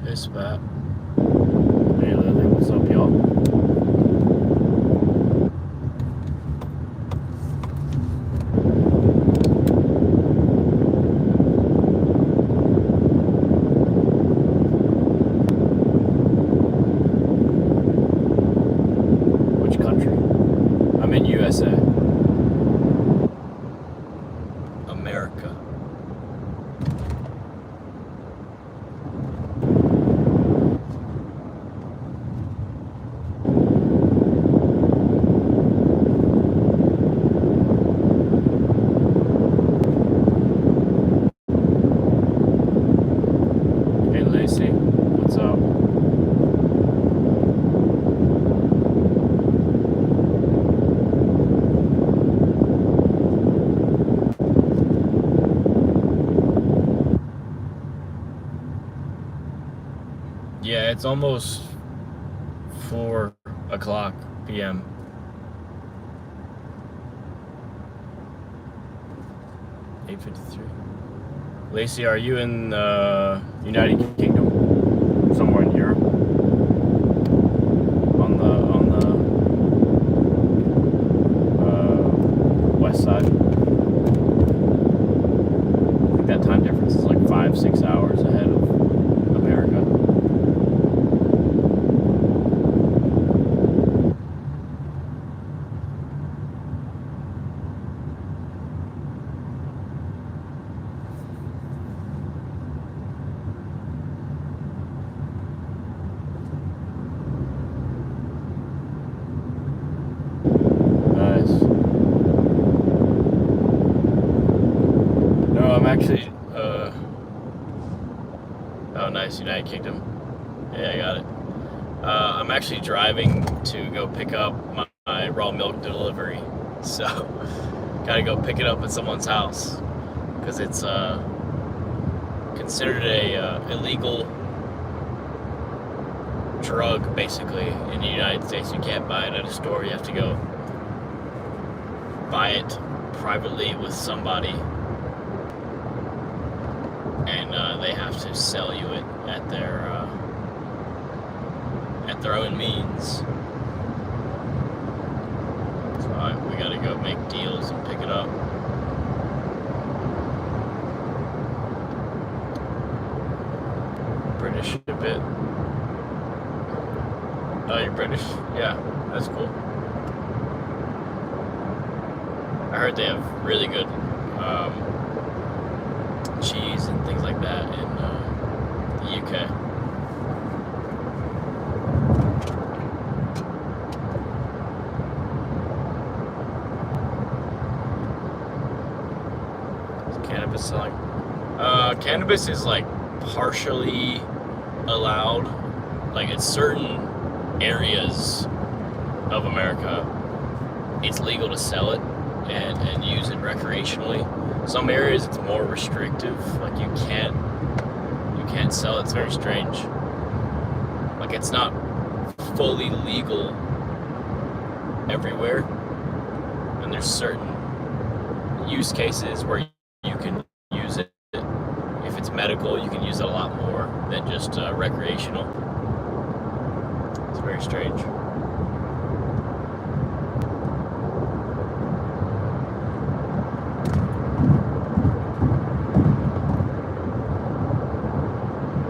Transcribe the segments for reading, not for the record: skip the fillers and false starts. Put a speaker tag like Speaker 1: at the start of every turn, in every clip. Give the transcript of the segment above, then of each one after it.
Speaker 1: It's Pat. Hey Lily, what's up, y'all? Which country? I'm in USA. America. Hey Lacey, what's up? Yeah, it's almost 4 o'clock p.m. (8:53). Lacey, are you in the United Kingdom? Somewhere in Europe? On the west side? I think that time difference is like 5, 6 hours ahead of America. Nice. No, I'm actually. Oh, nice, United Kingdom. Yeah, I got it. I'm actually driving to go pick up my raw milk delivery. So, gotta go pick it up at someone's house because it's considered a illegal drug, basically, in the United States. You can't buy it at a store. You have to go buy it privately with somebody, and they have to sell you it at their own means. So we gotta go make deals and pick it up. British a bit. Oh, you're British? Yeah, that's cool. I heard they have really good cheese and things like that in the UK. Is cannabis selling? Cannabis is like partially allowed, like in certain areas of America, it's legal to sell it and use it recreationally. Some areas it's more restrictive, like you can't sell it. It's very strange. Like it's not fully legal everywhere, and there's certain use cases where you can use it. If it's medical, you can use it a lot more than just recreational. It's very strange.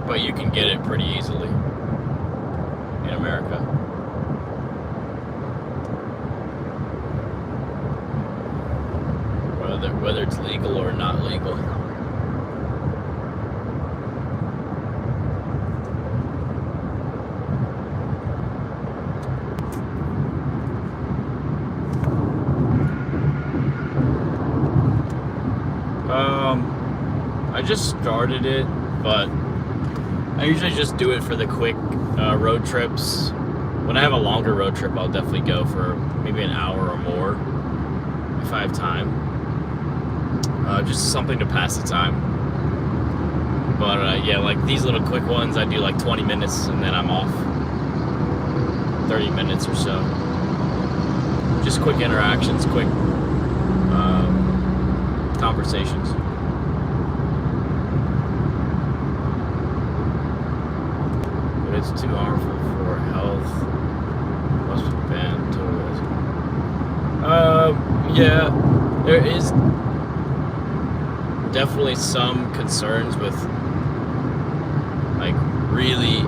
Speaker 1: But you can get it pretty easily in America. Whether it's legal or not legal. I just started it, but I usually just do it for the quick road trips. When I have a longer road trip, I'll definitely go for maybe an hour or more if I have time. Just something to pass the time. But yeah, like these little quick ones, I do like 20 minutes and then I'm off. 30 minutes or so. Just quick interactions, quick conversations. It's too harmful for health. Must be banned. Yeah, there is definitely some concerns with like really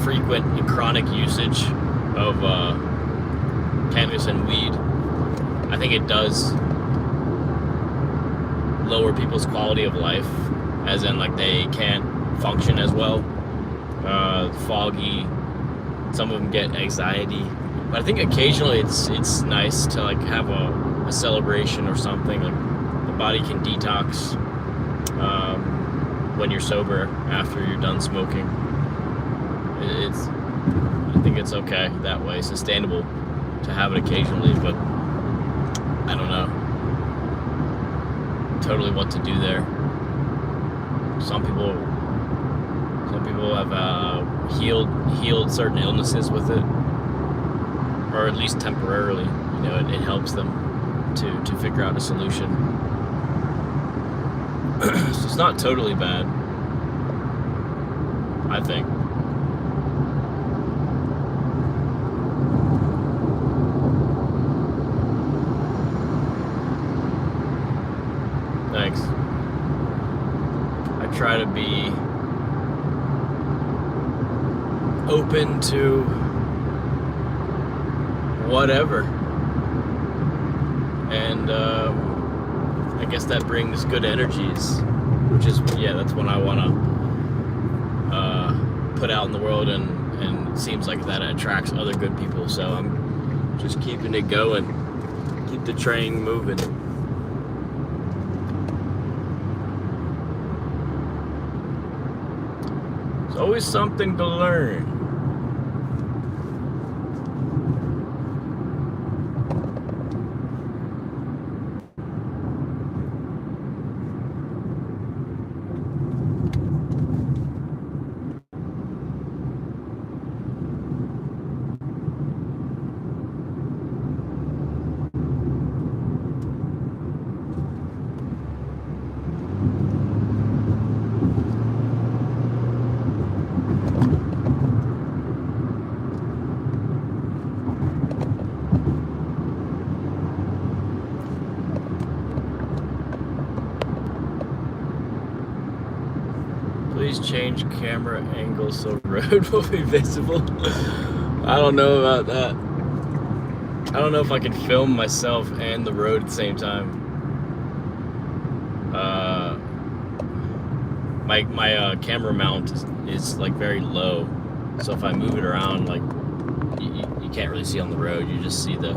Speaker 1: frequent and chronic usage of cannabis and weed. I think it does lower people's quality of life, as in like they can't function as well. Foggy. Some of them get anxiety. But I think occasionally it's nice to like have a celebration or something. Like the body can detox when you're sober after you're done smoking. I think it's okay that way, sustainable to have it occasionally, but I don't know totally what to do there. Some people have healed certain illnesses with it, or at least temporarily. You know, it helps them to figure out a solution. So it's not totally bad, I think. Thanks. I try to be open to whatever, and I guess that brings good energies, which is, yeah, that's what I want to put out in the world, and it seems like that attracts other good people, so I'm just keeping it going, keep the train moving. There's always something to learn. Please change camera angle so road will be visible. I don't know about that. I don't know if I can film myself and the road at the same time. My camera mount is like very low, so if I move it around, like you can't really see on the road. You just see the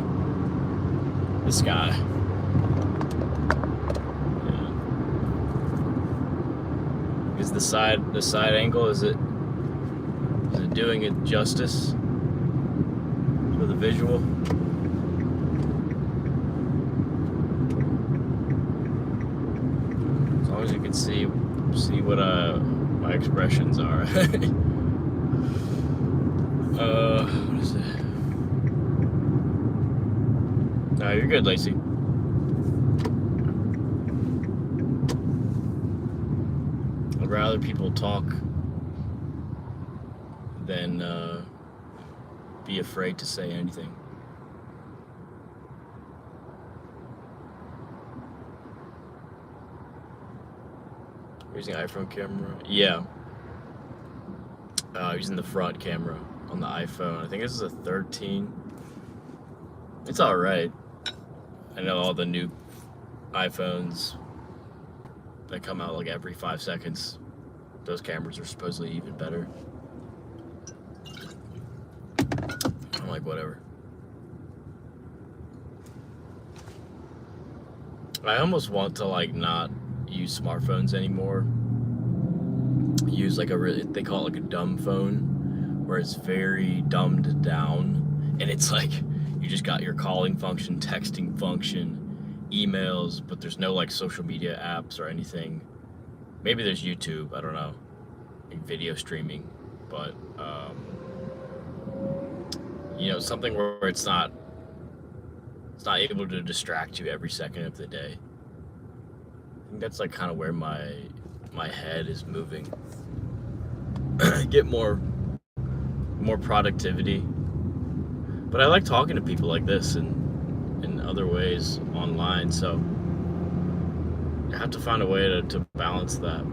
Speaker 1: sky. Is the side angle, is it doing it justice for the visual? As long as you can see what my expressions are. What is it? No, you're good, Lacey. I'd rather people talk than be afraid to say anything. Using iPhone camera? Yeah. Using the front camera on the iPhone. I think this is a 13. It's alright. I know all the new iPhones that come out like every 5 seconds, those cameras are supposedly even better. I'm like, whatever. I almost want to like not use smartphones anymore. Use like they call it like a dumb phone, where it's very dumbed down, and it's like you just got your calling function, texting function, emails, but there's no like social media apps or anything. Maybe there's YouTube, I don't know, like video streaming, but you know, something where it's not able to distract you every second of the day. I think that's like kind of where my head is moving. Get more more productivity. But I like talking to people like this and in other ways online, so I have to find a way to balance that.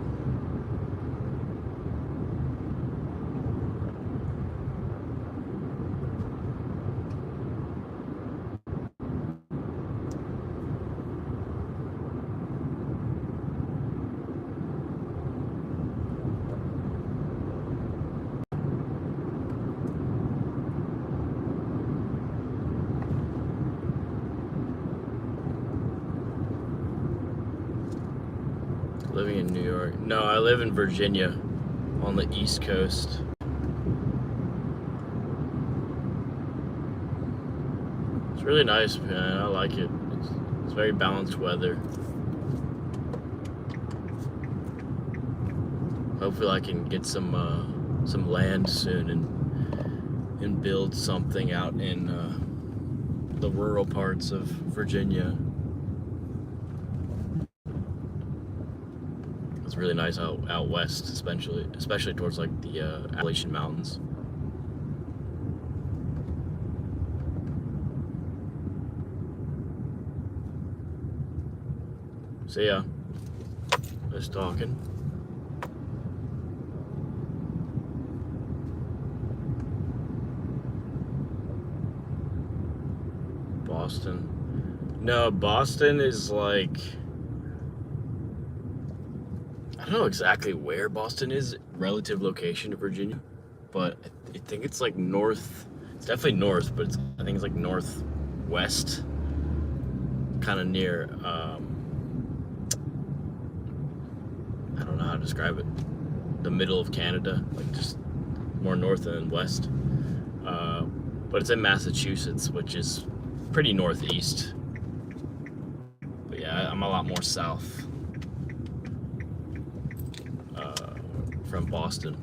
Speaker 1: Living in New York. No, I live in Virginia on the East Coast. It's really nice, man. I like it. It's very balanced weather. Hopefully I can get some land soon and build something out in the rural parts of Virginia. It's really nice out west, especially towards like the Appalachian Mountains. So yeah, just talking. Boston. No, Boston is like, I don't know exactly where Boston is, relative location to Virginia, but I think it's like north. It's definitely north, but I think it's like northwest, kind of near. I don't know how to describe it. The middle of Canada, like just more north than west. But it's in Massachusetts, which is pretty northeast. But yeah, I'm a lot more south from Boston.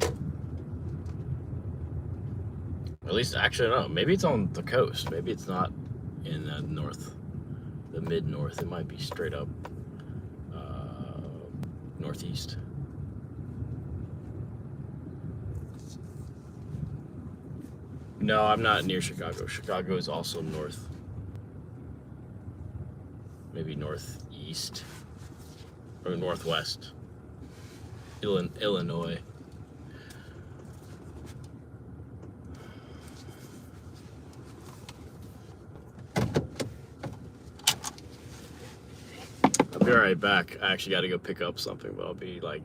Speaker 1: At least, actually, I don't know. Maybe it's on the coast. Maybe it's not in the north, the mid-north. It might be straight up northeast. No, I'm not near Chicago. Chicago is also north. Maybe northeast or northwest. Illinois. I'll be right back. I actually got to go pick up something, but I'll be like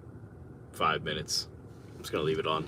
Speaker 1: 5 minutes. I'm just gonna leave it on.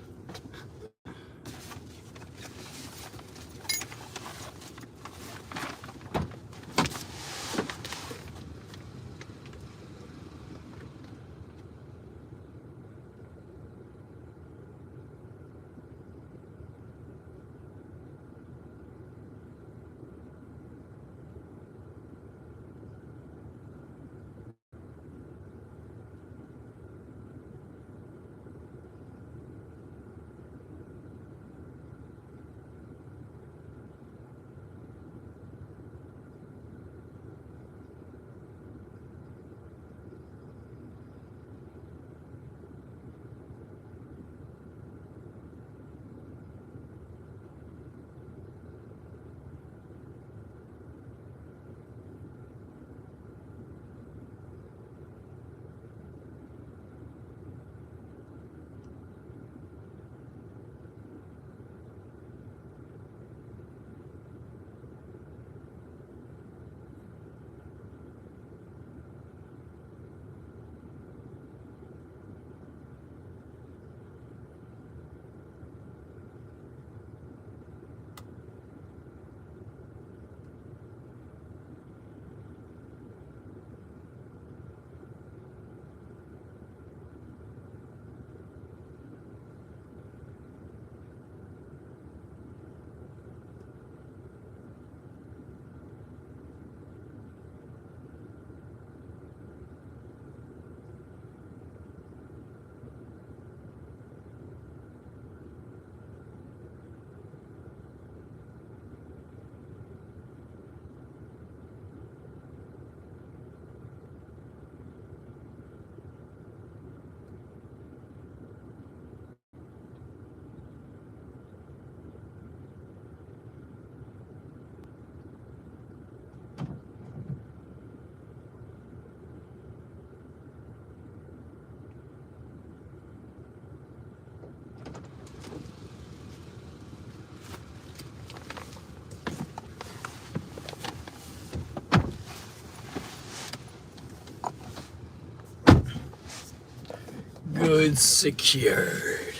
Speaker 1: Goods secured.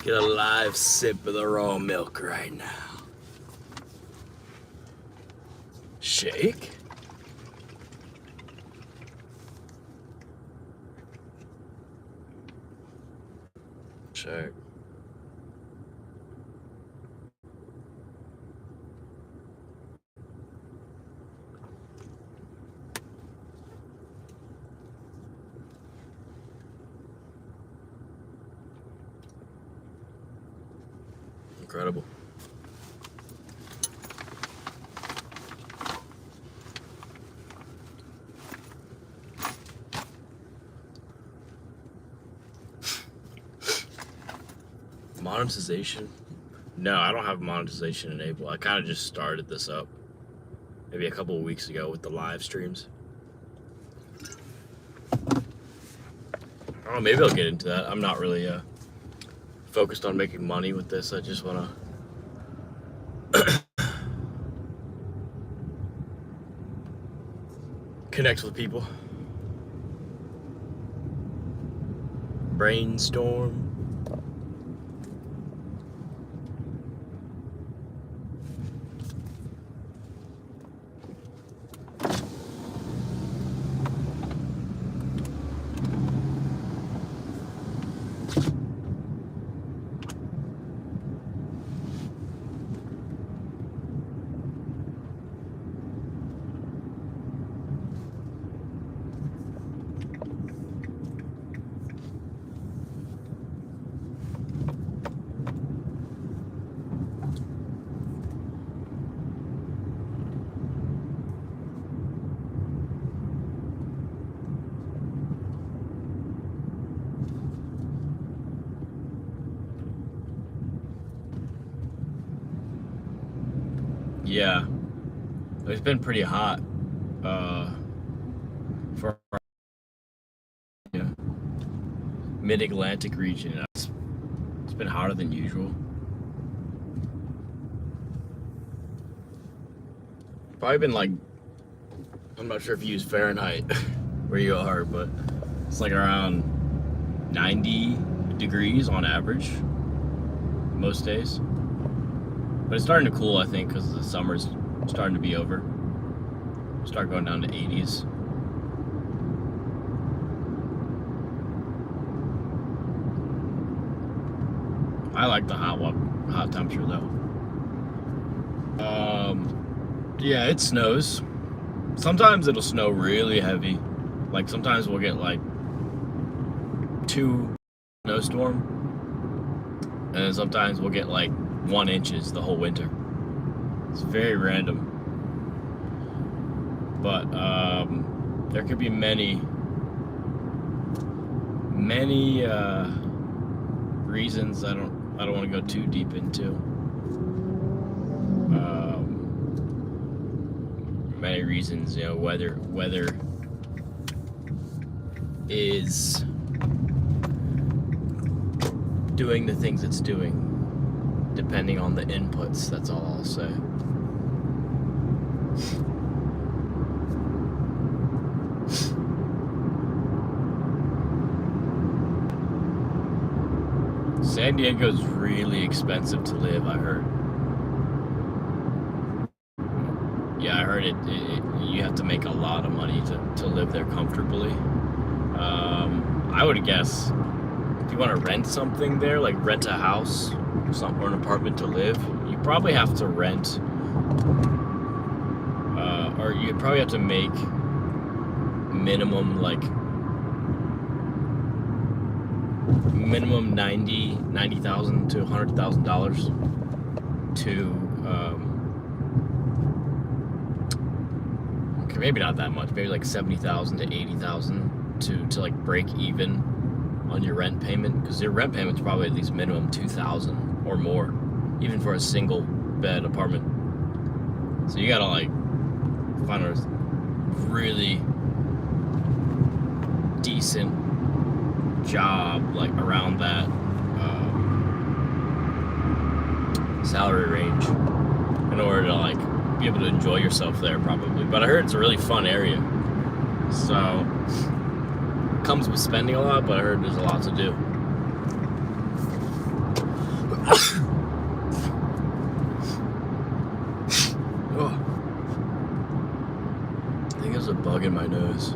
Speaker 1: Get a live sip of the raw milk right now. Shake. Check. Incredible. Monetization? No, I don't have monetization enabled. I kind of just started this up maybe a couple of weeks ago with the live streams. I don't know, maybe I'll get into that. I'm not really focused on making money with this. I just want to connect with people. Brainstorm. Yeah, it's been pretty hot for mid-Atlantic region. It's been hotter than usual. Probably been like, I'm not sure if you use Fahrenheit where you are, but it's like around 90 degrees on average most days. But it's starting to cool, I think, because the summer's starting to be over. Start going down to 80s. I like the hot temperature though. Yeah, it snows. Sometimes it'll snow really heavy. Like sometimes we'll get like 2 snowstorm, and sometimes we'll get like 1 inches the whole winter. It's very random. But there could be many reasons I don't want to go too deep into. Many reasons, weather is doing the things it's doing depending on the inputs. That's all I'll say. San Diego's really expensive to live, I heard. Yeah, I heard it you have to make a lot of money to live there comfortably. I would guess if you want to rent something there, like rent a house or an apartment to live, you probably have to rent, or you probably have to make minimum $90,000 to $100,000 to okay, maybe not that much, maybe like 70,000 to 80,000 to like break even on your rent payment, because your rent payment's probably at least minimum 2,000 or more, even for a single bed apartment. So you gotta like find a really decent job like around that salary range in order to like be able to enjoy yourself there, probably. But I heard it's a really fun area. So, comes with spending a lot, but I heard there's a lot to do. Oh. I think there's a bug in my nose.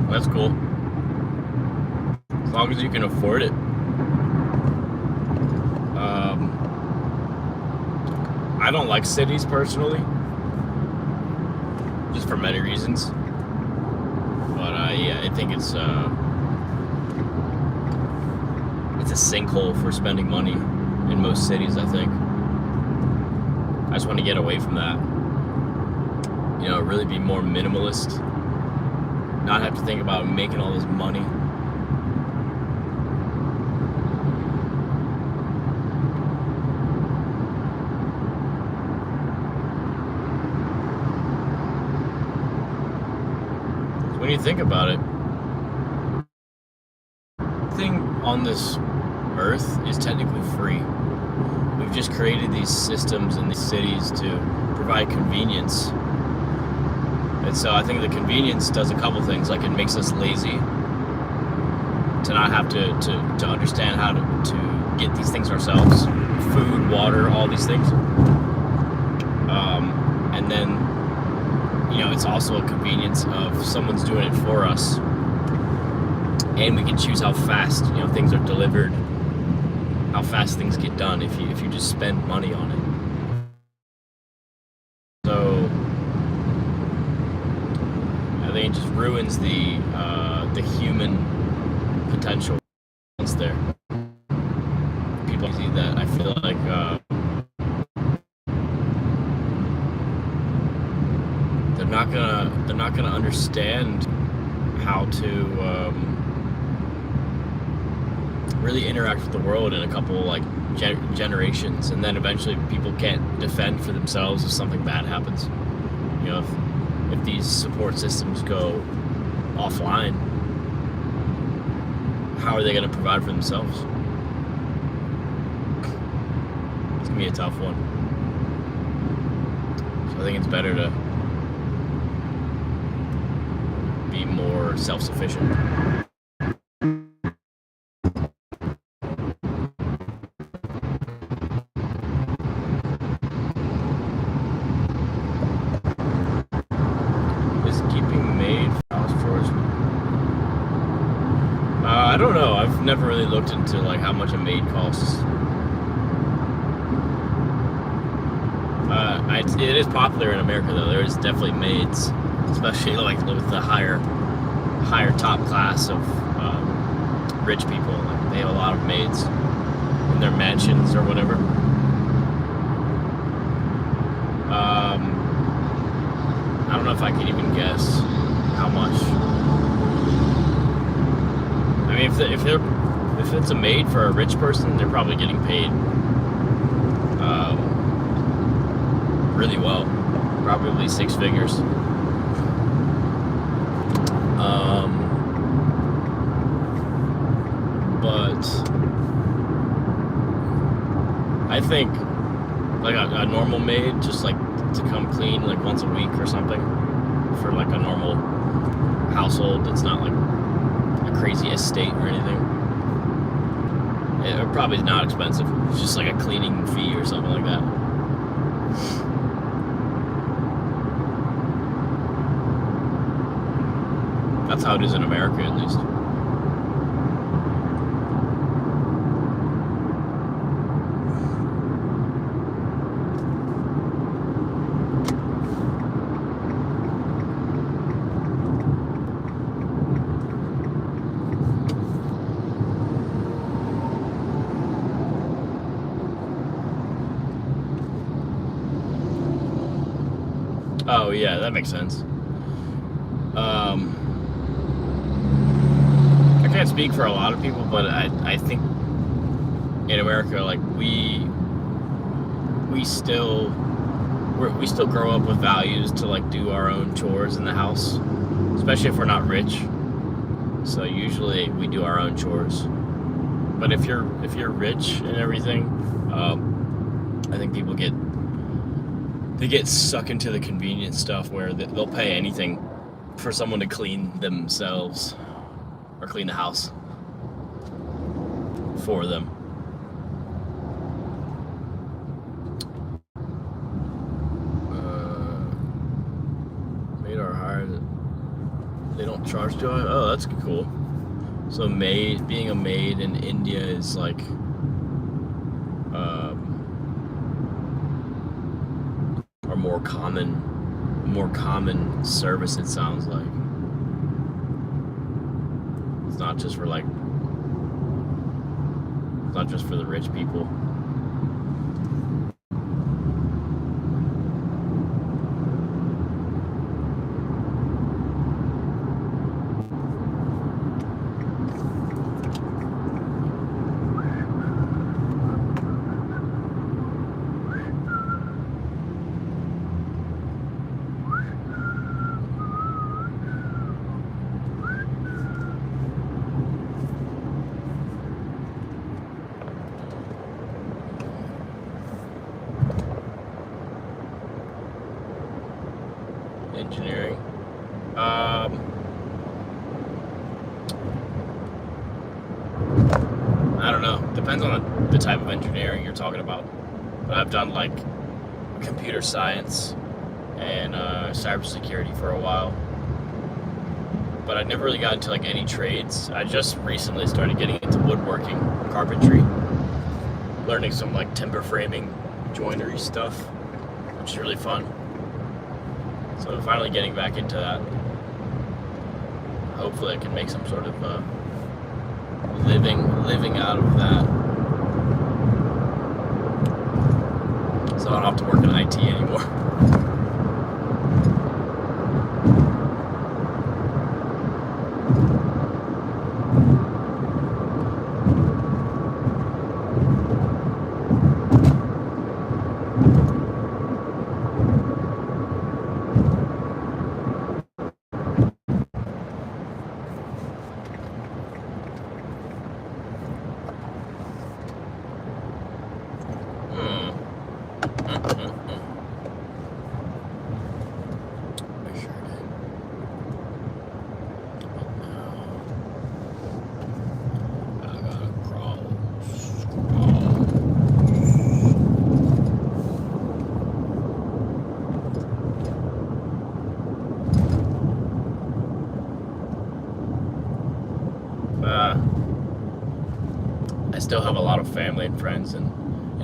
Speaker 1: That's cool. As long as you can afford it. I don't like cities personally, just for many reasons. But yeah, I think it's a sinkhole for spending money in most cities. I think I just want to get away from that. You know, really be more minimalist. Not have to think about making all this money. When you think about it, everything on this earth is technically free. We've just created these systems in these cities to provide convenience. And so I think the convenience does a couple things. Like, it makes us lazy to not have to understand how to get these things ourselves. Food, water, all these things. And then, you know, it's also a convenience of someone's doing it for us. And we can choose how fast, you know, things are delivered, how fast things get done if you just spend money on it. So I think it just ruins the human potential that's there. People see that. I feel like they're not gonna understand how to really interact with the world in a couple like generations, and then eventually people can't defend for themselves if something bad happens. You know, if these support systems go offline, how are they going to provide for themselves? It's gonna be a tough one. So I think it's better to be more self-sufficient. I don't know. I've never really looked into like how much a maid costs. It is popular in America though. There is definitely maids, especially like with the higher top class of rich people. Like, they have a lot of maids in their mansions or whatever. I don't know if I can even guess how much. I mean, if it's a maid for a rich person, they're probably getting paid really well, probably 6 figures. But I think like a normal maid, just like to come clean like once a week or something for like a normal household that's not like a crazy estate or anything. It probably is not expensive. It's just like a cleaning fee or something like that. That's how it is in America, at least. Oh yeah, that makes sense. I can't speak for a lot of people, but I think in America, like we still grow up with values to like do our own chores in the house, especially if we're not rich. So usually we do our own chores. But if you're rich and everything, I think people get sucked into the convenience stuff where they'll pay anything for someone to clean themselves or clean the house for them. Maid are hired. They don't charge to it. Oh, that's cool. So being a maid in India is like a more common service, it sounds like. It's not just for the rich people. Engineering. I don't know. Depends on the type of engineering you're talking about. But I've done like computer science and cybersecurity for a while. But I never really got into like any trades. I just recently started getting into woodworking, carpentry, learning some like timber framing, joinery stuff, which is really fun. So finally getting back into that. Hopefully I can make some sort of living out of that. So I don't have to work in IT anymore. I still have a lot of family and friends in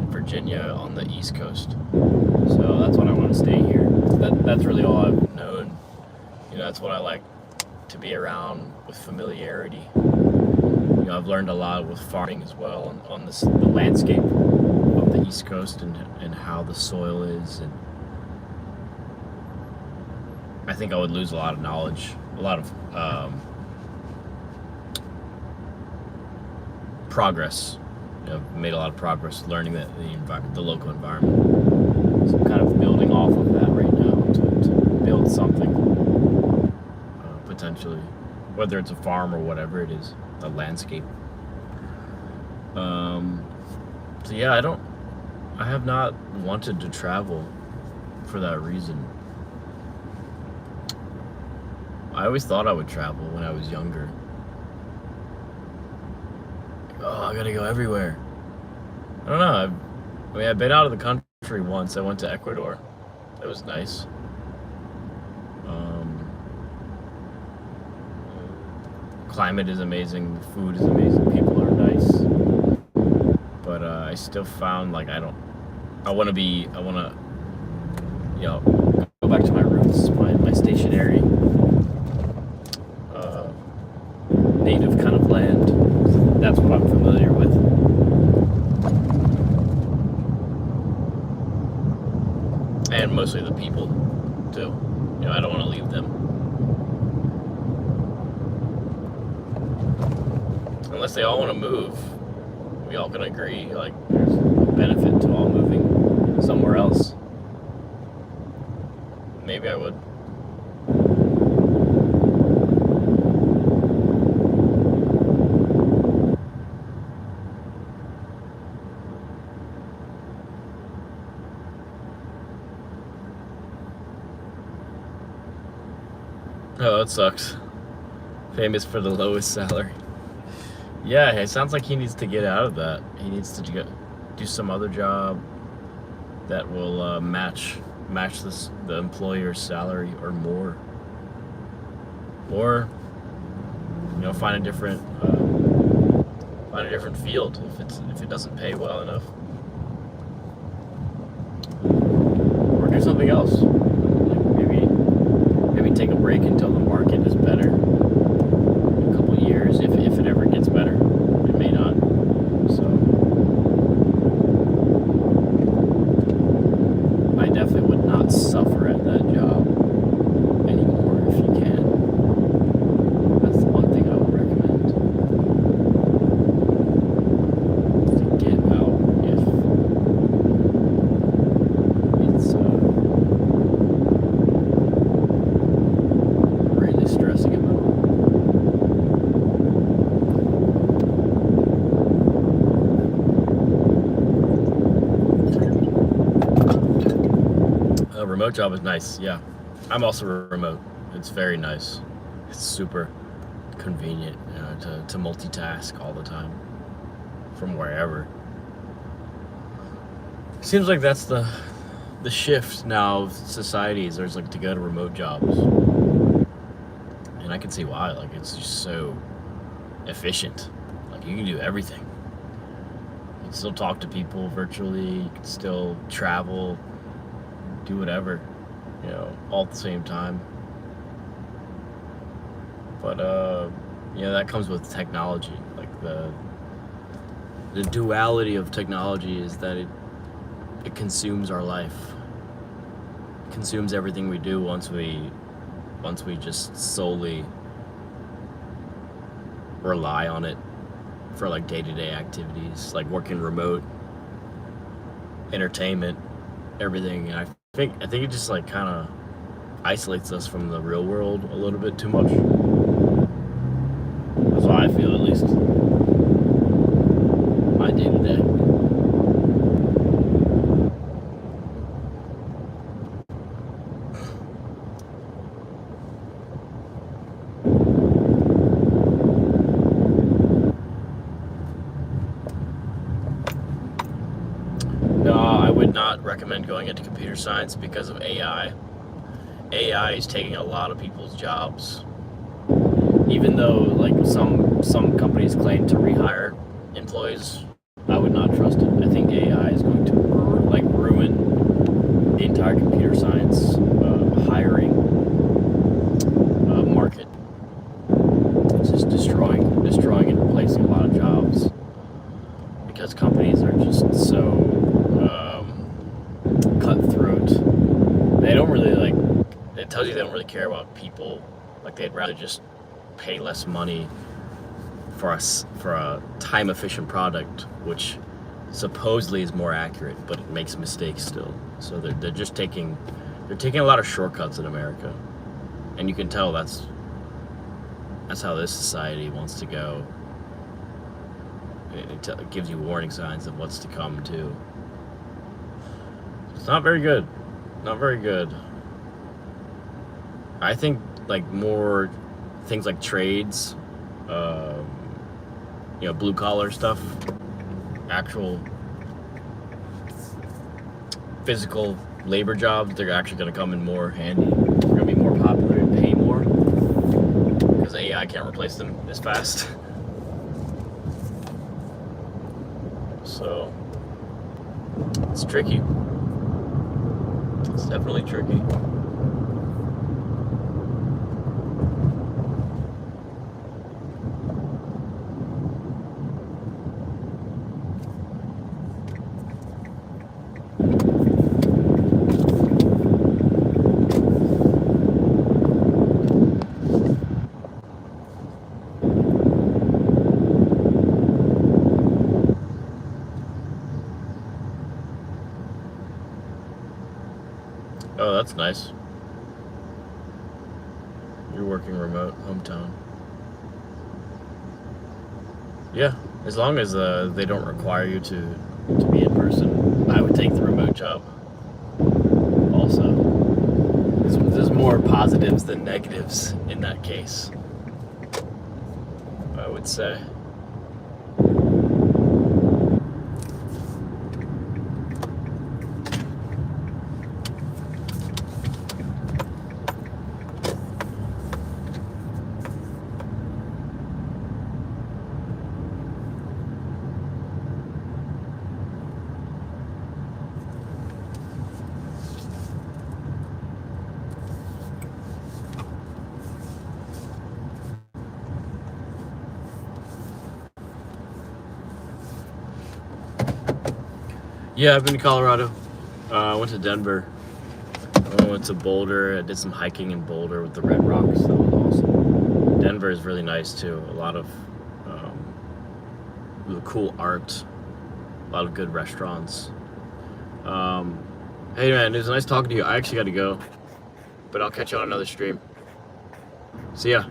Speaker 1: Virginia on the East Coast, so that's what I want to stay here. That's really all I've known. You know, that's what I like to be around with familiarity. You know, I've learned a lot with farming as well on the landscape of the East Coast and how the soil is, and I think I would lose a lot of knowledge, a lot of progress. You know, I've made a lot of progress learning the local environment. So I'm kind of building off of that right now to build something potentially, whether it's a farm or whatever it is, a landscape. So yeah, I have not wanted to travel for that reason. I always thought I would travel when I was younger. Oh, I gotta go everywhere. I don't know. I've been out of the country once. I went to Ecuador. That was nice. Climate is amazing. The food is amazing. People are nice. But I still found like I want to, you know, go back to my roots, my stationary, native kind of land. That's what I'm familiar with. And mostly the people, too. You know, I don't want to leave them. Unless they all want to move. We all can agree, like, there's a benefit to all moving somewhere else. Maybe I would. Oh, that sucks. Famous for the lowest salary. Yeah, it sounds like he needs to get out of that. He needs to do some other job that will match the employer's salary or more, or find a different field if it doesn't pay well enough, or do something else. Like maybe take a break until the market is better. A couple years, if it ever gets better. It may not. So I definitely would not suffer at that job anymore if you can. That's the one thing I would recommend. To get out if it's really stressing about. A remote job is nice, yeah. I'm also remote. It's very nice. It's super convenient to multitask all the time from wherever. Seems like that's the shift now of societies. There's like to go to remote jobs, and I can see why. Like it's just so efficient. Like you can do everything. You can still talk to people virtually. You can still travel, do whatever, all at the same time. But that comes with technology. Like the duality of technology is that it consumes our life. It consumes everything we do once we just solely rely on it for like day-to-day activities, like working remote, entertainment, everything. And I think it just like kind of isolates us from the real world a little bit too much. That's how I feel, at least. My day to day. No, I would not recommend going into computer science because of AI. AI is taking a lot of people's jobs. Even though like some companies claim to rehire employees, I would not trust it. I think AI is going to ruin the entire computer science hiring market. It's just destroying and replacing a lot of jobs because companies are just so cutthroat. They don't really like. It tells you they don't really care about people. Like they'd rather just pay less money for a time efficient product, which supposedly is more accurate, but it makes mistakes still. So they're taking a lot of shortcuts in America, and you can tell that's how this society wants to go. It gives you warning signs of what's to come too. It's not very good. Not very good. I think like more things like trades, blue collar stuff, actual physical labor jobs, they're actually going to come in more handy. They're going to be more popular and pay more because AI can't replace them as fast. So it's tricky. It's definitely tricky. Oh, that's nice. You're working remote, hometown. Yeah, as long as they don't require you to be in person, I would take the remote job. Also, there's more positives than negatives in that case, I would say. Yeah, I've been to Colorado. I went to Denver. I went to Boulder. I did some hiking in Boulder with the Red Rocks. That was awesome. Denver is really nice too. A lot of really cool art. A lot of good restaurants. Hey man, it was nice talking to you. I actually got to go, but I'll catch you on another stream. See ya.